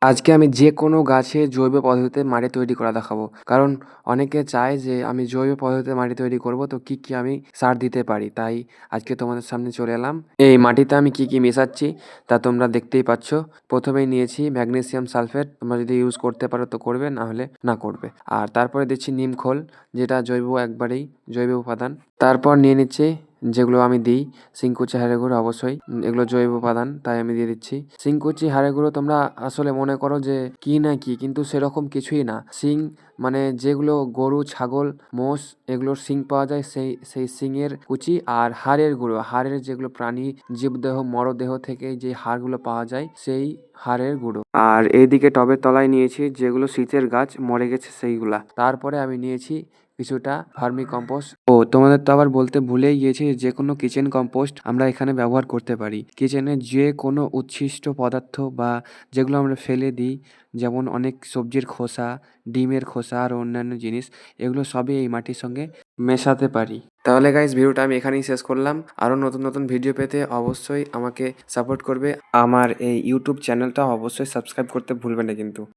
আজকে আমি যেকোনো গাছে জৈব পদ্ধতিতে মাটি তৈরি করা দেখাবো। কারণ অনেকে চায় যে আমি জৈব পদ্ধতিতে মাটি তৈরি করব, তো কি আমি সার দিতে পারি। তাই আজকে তোমাদের সামনে চলে এলাম। এই মাটিতে আমি কি মেশাচ্ছি তা তোমরা দেখতেই পাচ্ছ। প্রথমেই নিয়েছি ম্যাগনেসিয়াম সালফেট, তোমরা যদি ইউজ করতে পারো তো করবে, না হলে না করবে। আর তারপরে দিচ্ছি নিম খোল, যেটা একবারেই জৈব উপাদান। তারপর নিয়ে নিচ্ছি যেগুলো আমি দিই, শিংকুচি হাড়ের গুঁড়ো অবশ্যই, এগুলো জৈব উপাদান তাই আমি দিয়ে দিচ্ছি। শিংকুচি হাড়ের গুঁড়ো তোমরা আসলে মনে করো যে কি না কি, কিন্তু সেরকম কিছুই না। শিং মানে যেগুলো গরু, ছাগল, মোষ এগুলোর শিং পাওয়া যায়, সেই শিংয়ের কুচি। আর হাড়ের গুঁড়ো, হাড়ের যেগুলো প্রাণী জীবদেহ মরদেহ থেকে যে হাড়গুলো পাওয়া যায় সেই হাড়ের গুঁড়ো। আর এইদিকে টবের তলায় নিয়েছি যেগুলো শীতের গাছ মরে গেছে সেইগুলা। তারপরে আমি নিয়েছি কিছুটা ভার্মি কম্পোস্ট। ও তোমাদের তো আবার বলতে ভুলেই গিয়েছি, যে কোনো কিচেন কম্পোস্ট আমরা এখানে ব্যবহার করতে পারি। কিচেনে যে কোনো উচ্ছিষ্ট পদার্থ বা যেগুলো আমরা ফেলে দিই, যেমন অনেক সবজির খোসা, ডিমের খোসা আর অন্যান্য জিনিস, এগুলো সবই এই মাটির সঙ্গে মেশাতে পারি। তাহলে গাইস, ভিডিওটা আমি এখানেই শেষ করলাম। আরও নতুন নতুন ভিডিও পেতে অবশ্যই আমাকে সাপোর্ট করবে। আমার এই ইউটিউব চ্যানেলটা অবশ্যই সাবস্ক্রাইব করতে ভুলবে না কিন্তু।